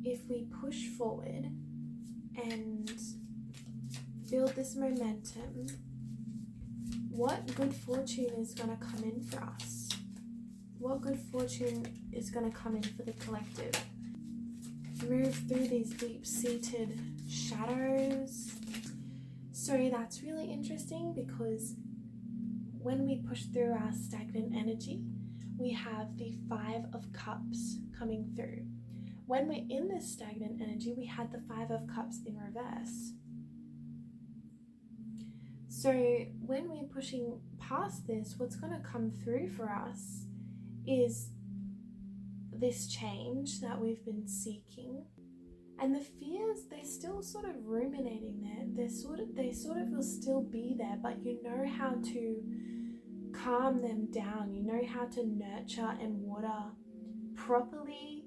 if we push forward and build this momentum, what good fortune is going to come in for us? What good fortune is going to come in for the collective? Move through these deep-seated shadows. So that's really interesting, because when we push through our stagnant energy, we have the 5 of Cups coming through. When we're in this stagnant energy, we had the 5 of Cups in reverse. So when we're pushing past this, what's going to come through for us is this change that we've been seeking. And the fears, they're still sort of ruminating there. They sort of will still be there, but you know how to calm them down. You know how to nurture and water properly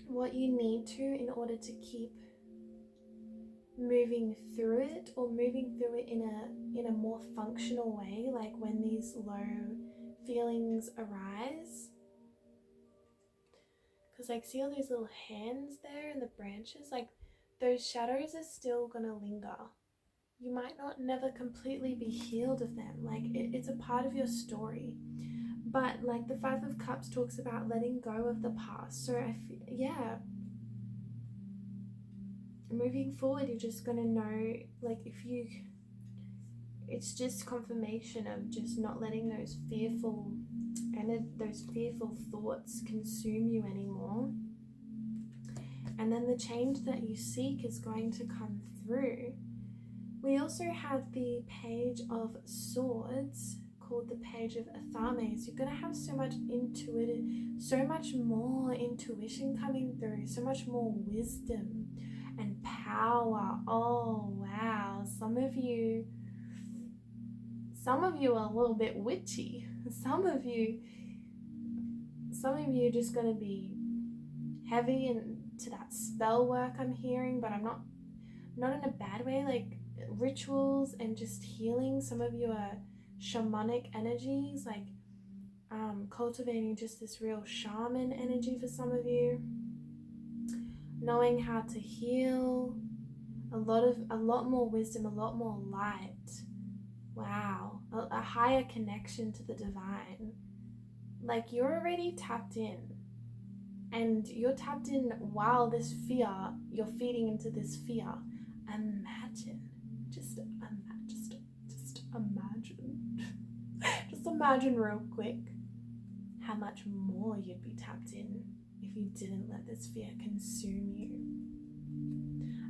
what you need to in order to keep moving through it, or moving through it in a more functional way, like when these low feelings arise. Because like, see all those little hands there in the branches? Like, those shadows are still gonna linger. You might not never completely be healed of them. Like, it's a part of your story. But like the 5 of Cups talks about letting go of the past. So moving forward, you're just gonna know, like, it's just confirmation of just not letting those fearful thoughts consume you anymore. And then the change that you seek is going to come through. We also have the Page of Swords, called the Page of Athames. You're going to have so much more intuition coming through, so much more wisdom and power. Oh wow, some of you are a little bit witchy. Some of you are just going to be heavy into that spell work I'm hearing, but I'm not in a bad way, like rituals and just healing. Some of you are shamanic energies, like cultivating just this real shaman energy for some of you, knowing how to heal, a lot more wisdom, a lot more light. Wow, a higher connection to the divine. Like, you're already tapped in, and you're tapped in while this fear, you're feeding into this fear. Just imagine real quick how much more you'd be tapped in if you didn't let this fear consume you.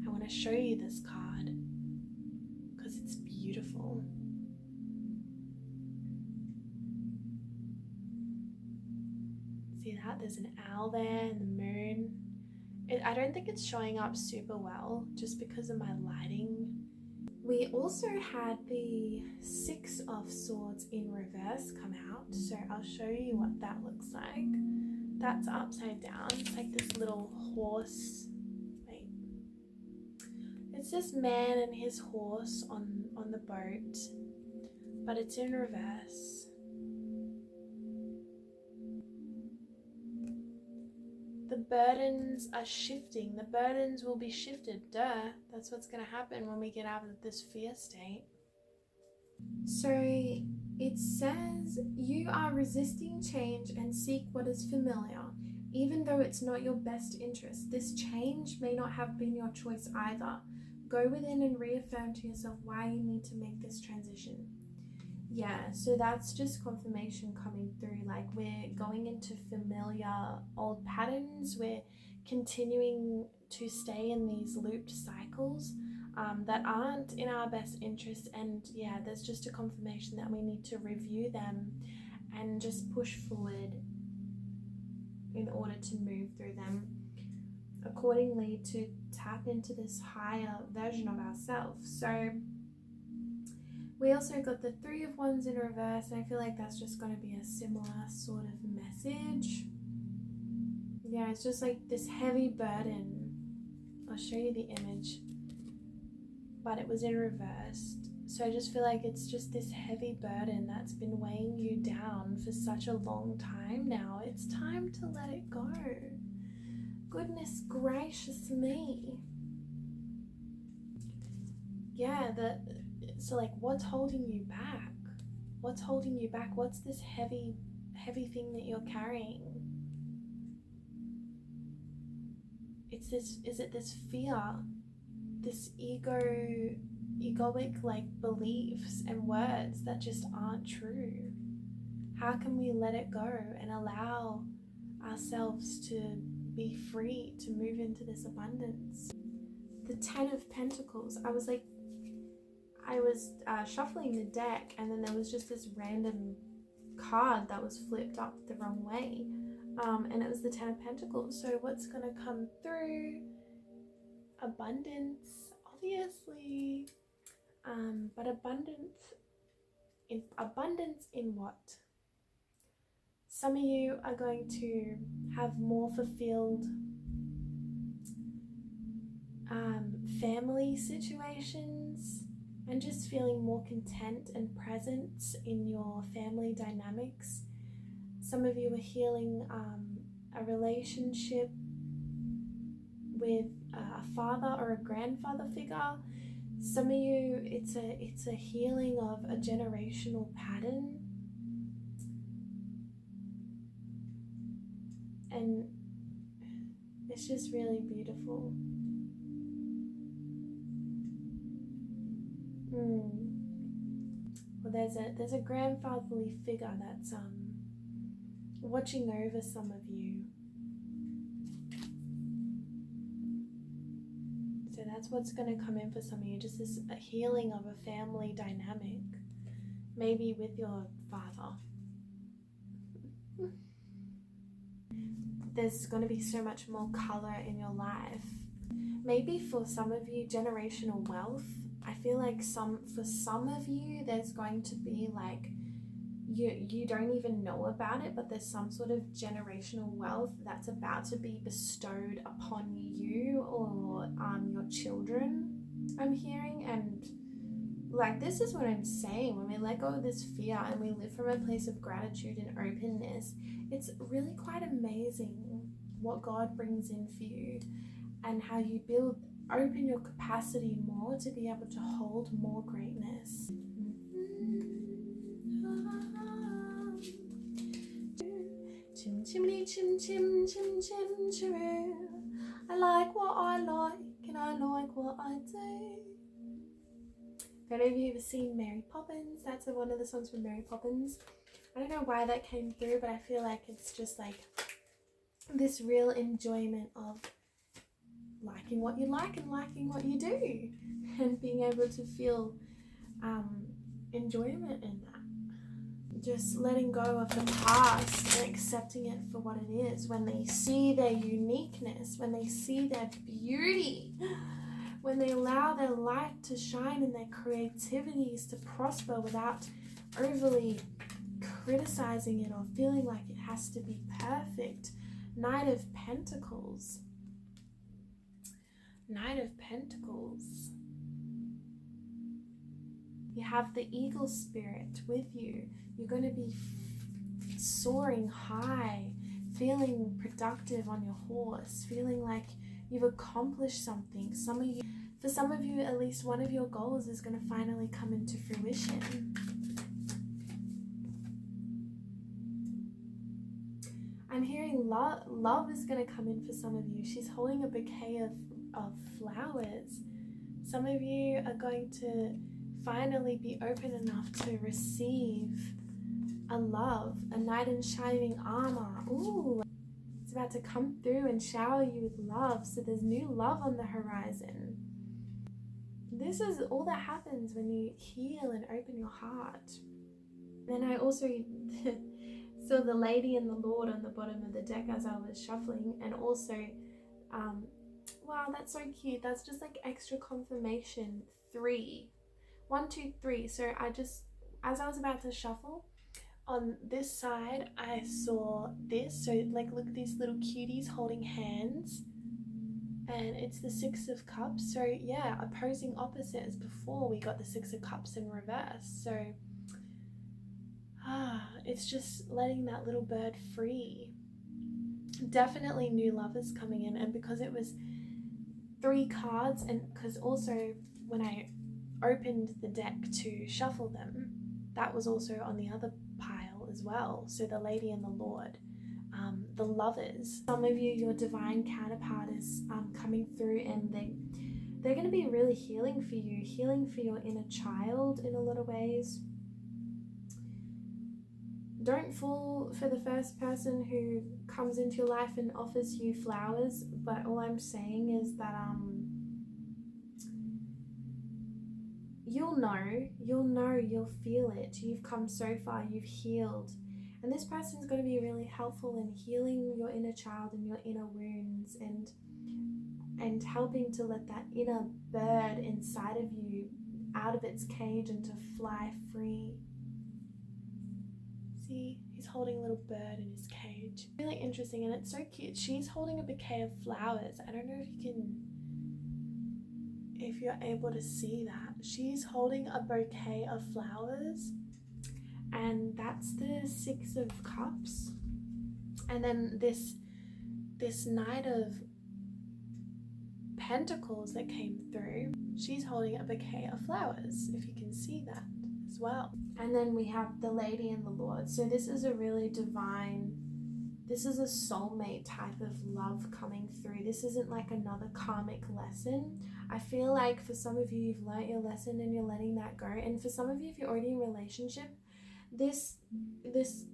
I want to show you this card because it's beautiful. See that? There's an owl there and the moon. I don't think it's showing up super well just because of my lighting. We also had the 6 of Swords in reverse come out, so I'll show you what that looks like. That's upside down. It's like this little horse. Wait. It's this man and his horse on the boat, but it's in reverse. The burdens are shifting. The burdens will be shifted. Duh. That's what's going to happen when we get out of this fear state. So it says, you are resisting change and seek what is familiar, even though it's not your best interest. This change may not have been your choice either. Go within and reaffirm to yourself why you need to make this transition. Yeah, so that's just confirmation coming through. Like, we're going into familiar old patterns. We're continuing to stay in these looped cycles that aren't in our best interest. And yeah, there's just a confirmation that we need to review them and just push forward in order to move through them accordingly, to tap into this higher version of ourselves. So we also got the 3 of Wands in reverse, and I feel like that's just going to be a similar sort of message. Yeah, it's just like this heavy burden. I'll show you the image, but it was in reverse. So I just feel like it's just this heavy burden that's been weighing you down for such a long time now. It's time to let it go. Goodness gracious me. Yeah, so like, what's holding you back? What's holding you back? What's this heavy thing that you're carrying? Is it this fear, this egoic like beliefs and words that just aren't true? How can we let it go and allow ourselves to be free to move into this abundance? The 10 of Pentacles. I was shuffling the deck, and then there was just this random card that was flipped up the wrong way, and it was the 10 of Pentacles. So what's going to come through? Abundance, obviously, but abundance in what? Some of you are going to have more fulfilled family situations, and just feeling more content and presence in your family dynamics. Some of you are healing a relationship with a father or a grandfather figure. Some of you, it's a healing of a generational pattern, and it's just really beautiful. Well, there's a grandfatherly figure that's watching over some of you. So that's what's going to come in for some of you, just this healing of a family dynamic, maybe with your father. There's going to be so much more color in your life. Maybe for some of you, generational wealth. I feel like for some of you, there's going to be like, you don't even know about it, but there's some sort of generational wealth that's about to be bestowed upon you or your children, I'm hearing. And like, this is what I'm saying, when we let go of this fear and we live from a place of gratitude and openness, it's really quite amazing what God brings in for you, and how you open your capacity more to be able to hold more greatness. Chim chimney chim chim chim chim chiroo. I like what I like and I like what I do. If any of you have seen Mary Poppins, that's one of the songs from Mary Poppins. I don't know why that came through, but I feel like it's just like this real enjoyment of liking what you like and liking what you do, and being able to feel enjoyment in that. Just letting go of the past and accepting it for what it is. When they see their uniqueness, when they see their beauty, when they allow their light to shine and their creativities to prosper without overly criticizing it or feeling like it has to be perfect. Knight of Pentacles. Knight of Pentacles. You have the eagle spirit with you. You're going to be soaring high, feeling productive on your horse, feeling like you've accomplished something. For some of you, at least one of your goals is going to finally come into fruition. I'm hearing love is going to come in for some of you. She's holding a bouquet of flowers. Some of you are going to finally be open enough to receive a love, a knight in shining armor. Ooh, it's about to come through and shower you with love. So there's new love on the horizon. This is all that happens when you heal and open your heart. Then I also saw the Lady and the Lord on the bottom of the deck as I was shuffling, and also wow, that's so cute. That's just like extra confirmation. 3, 1, 2, 3. So as I was about to shuffle, on this side I saw this. So like, look at these little cuties holding hands, and it's the 6 of Cups. So yeah, opposing opposites. Before we got the 6 of Cups in reverse. So it's just letting that little bird free definitely new lovers coming in. And because it was 3 cards, and because also when I opened the deck to shuffle them, that was also on the other pile as well. So the Lady and the Lord, the lovers. Some of you, your divine counterpart is coming through, and they're going to be really healing for you, healing for your inner child in a lot of ways. Don't fall for the first person who comes into your life and offers you flowers, but all I'm saying is that you'll know, you'll feel it. You've come so far, you've healed. And this person's going to be really helpful in healing your inner child and your inner wounds, and helping to let that inner bird inside of you out of its cage and to fly free. See, he's holding a little bird in his cage. Really interesting, and it's so cute. She's holding a bouquet of flowers. I don't know if you're able to see that. She's holding a bouquet of flowers, and that's the 6 of Cups. And then this Knight of Pentacles that came through, she's holding a bouquet of flowers, if you can see that as well. And then we have the Lady and the Lord. So this is a really divine, this is a soulmate type of love coming through. This isn't like another karmic lesson. I feel like for some of you, you've learnt your lesson and you're letting that go. And for some of you, if you're already in a relationship, this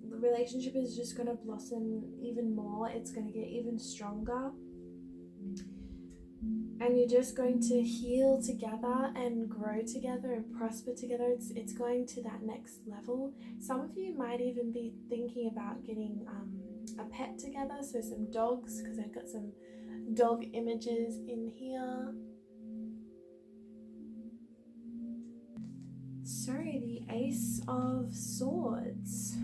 relationship is just going to blossom even more. It's going to get even stronger. And you're just going to heal together and grow together and prosper together. It's going to that next level. Some of you might even be thinking about getting a pet together, so some dogs, because I've got some dog images in here. So the Ace of Swords.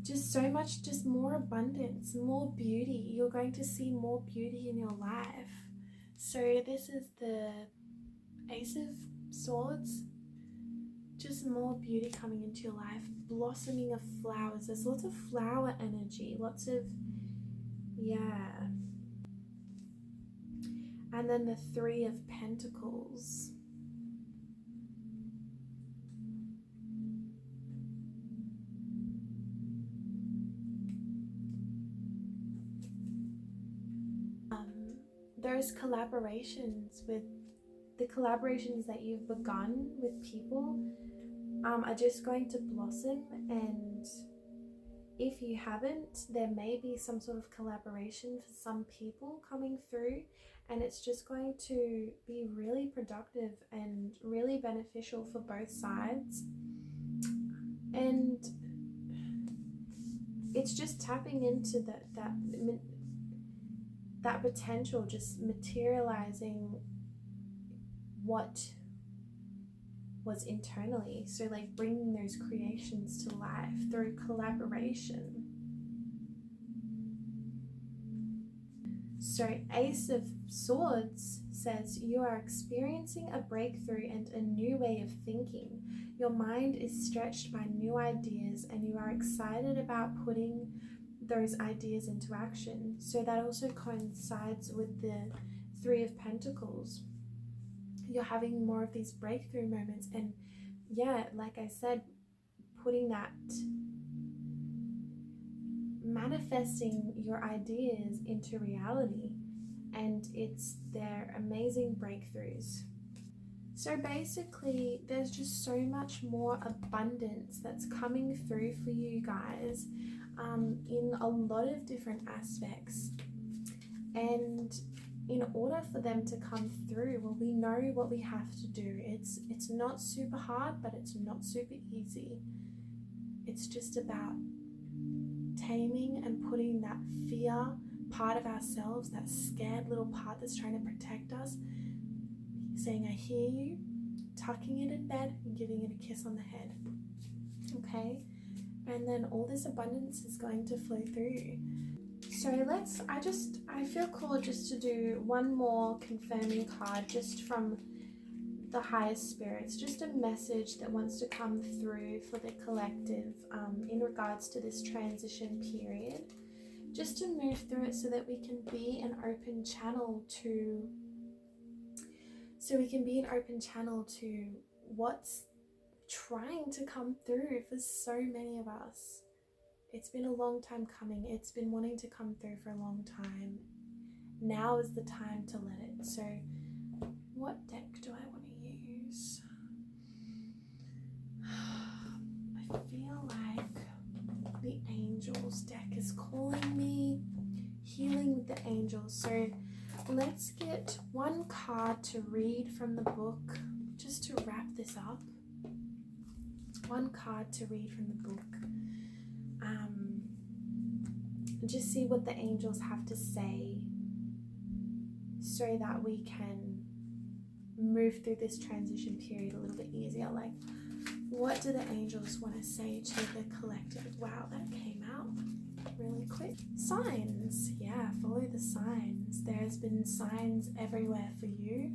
Just so much, just more abundance, more beauty. You're going to see more beauty in your life. So this is the Ace of Swords. Just more beauty coming into your life. Blossoming of flowers. There's lots of flower energy. Lots of, yeah. And then the 3 of Pentacles. Those collaborations, with the collaborations that you've begun with people, are just going to blossom. And if you haven't, there may be some sort of collaboration for some people coming through, and it's just going to be really productive and really beneficial for both sides. And it's just tapping into that potential, just materializing what was internally. So like bringing those creations to life through collaboration. So Ace of Swords says you are experiencing a breakthrough and a new way of thinking. Your mind is stretched by new ideas and you are excited about putting those ideas into action. So that also coincides with the 3 of Pentacles. You're having more of these breakthrough moments, and yeah, like I said, putting that, manifesting your ideas into reality, and they're amazing breakthroughs. So basically there's just so much more abundance that's coming through for you guys, in a lot of different aspects. And in order for them to come through, well, we know what we have to do. It's not super hard, but it's not super easy. It's just about taming and putting that fear part of ourselves, that scared little part that's trying to protect us, saying, I hear you, tucking it in bed and giving it a kiss on the head. Okay? And then all this abundance is going to flow through. So I feel called just to do one more confirming card just from the highest spirits, just a message that wants to come through for the collective in regards to this transition period. just to move through it so that we can be an open channel to what's trying to come through for so many of us. It's been a long time coming. It's been wanting to come through for a long time. Now is the time to let it. So what deck do I want to use? I feel like the Angels deck is calling me. Healing with the Angels. So let's get one card to read from the book just to wrap this up. One card to read from the book. Just see what the angels have to say so that we can move through this transition period a little bit easier. Like, what do the angels want to say to the collective? Wow, that came out really quick. Signs. Yeah, follow the signs. There's been signs everywhere for you,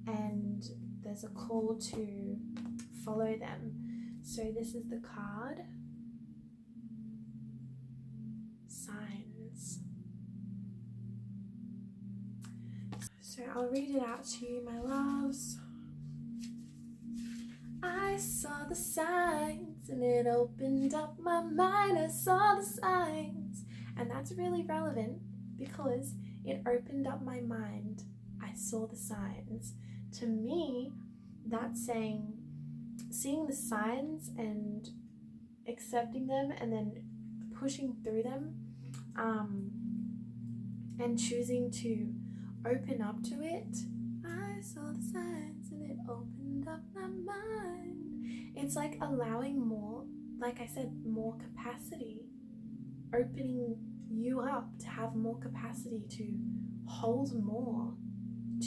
and there's a call to follow them. So this is the card. Signs. So I'll read it out to you, my loves. I saw the signs and it opened up my mind. I saw the signs. And that's really relevant because it opened up my mind. I saw the signs. To me, that's saying, seeing the signs and accepting them and then pushing through them, and choosing to open up to it. I saw the signs and it opened up my mind. It's like allowing more, like I said, more capacity, opening you up to have more capacity to hold more,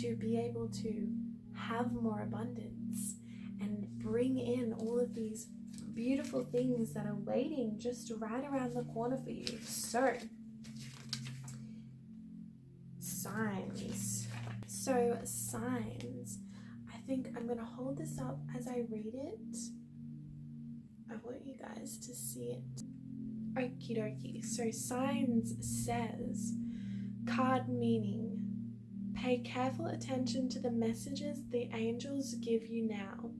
to be able to have more abundance and bring in all of these beautiful things that are waiting just right around the corner for you. So, signs. So, signs. I think I'm going to hold this up as I read it. I want you guys to see it. Okie dokie. So, signs says, card meaning. Pay careful attention to the messages the angels give you now.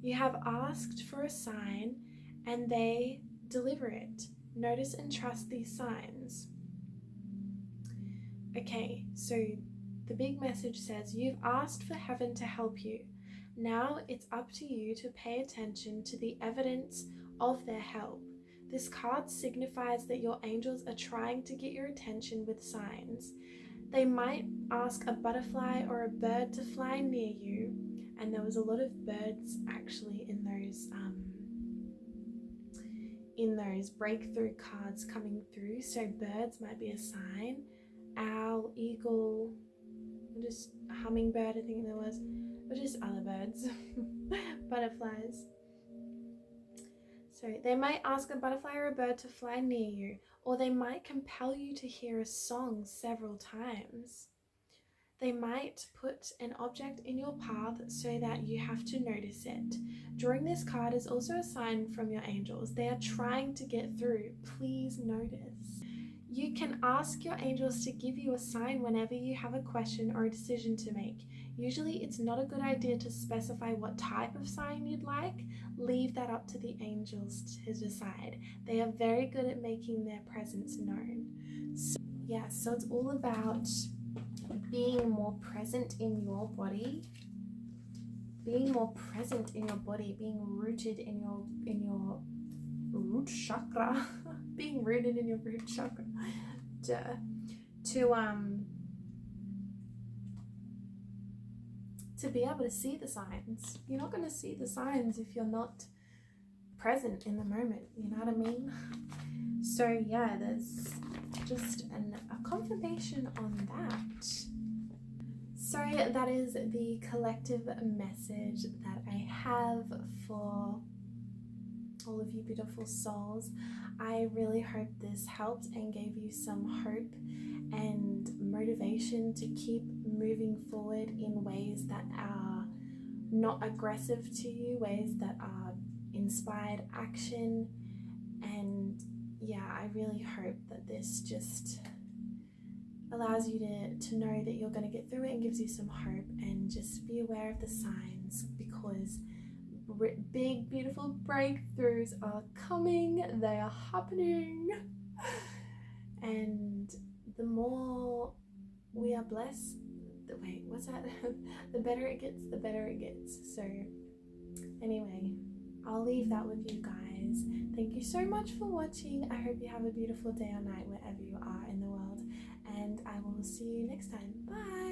You have asked for a sign and they deliver it. Notice and trust these signs. Okay, so the big message says, you've asked for heaven to help you. Now it's up to you to pay attention to the evidence of their help. This card signifies that your angels are trying to get your attention with signs. They might ask a butterfly or a bird to fly near you, and there was a lot of birds actually in those breakthrough cards coming through. So birds might be a sign. Owl, eagle, just hummingbird, I think there was, or just other birds, butterflies. So they might ask a butterfly or a bird to fly near you, or they might compel you to hear a song several times. They might put an object in your path so that you have to notice it. Drawing this card is also a sign from your angels. They are trying to get through. Please notice. You can ask your angels to give you a sign whenever you have a question or a decision to make. Usually it's not a good idea to specify what type of sign you'd like. Leave that up to the angels to decide. They are very good at making their presence known. So it's all about being more present in your body, being more present in your body, being rooted in your root chakra, being rooted in your root chakra, to be able to see the signs. You're not going to see the signs if you're not present in the moment, you know what I mean? So yeah, there's just a confirmation on that. So that is the collective message that I have for all of you beautiful souls. I really hope this helped and gave you some hope and motivation to keep moving forward in ways that are not aggressive to you, ways that are inspired action and yeah, I really hope that this just allows you to know that you're going to get through it and gives you some hope, and just be aware of the signs, because big beautiful breakthroughs are coming, they are happening, and the more we are blessed, wait, what's that? The better it gets, the better it gets. So anyway, I'll leave that with you guys. Thank you so much for watching. I hope you have a beautiful day or night wherever you are in the world, and I will see you next time. Bye.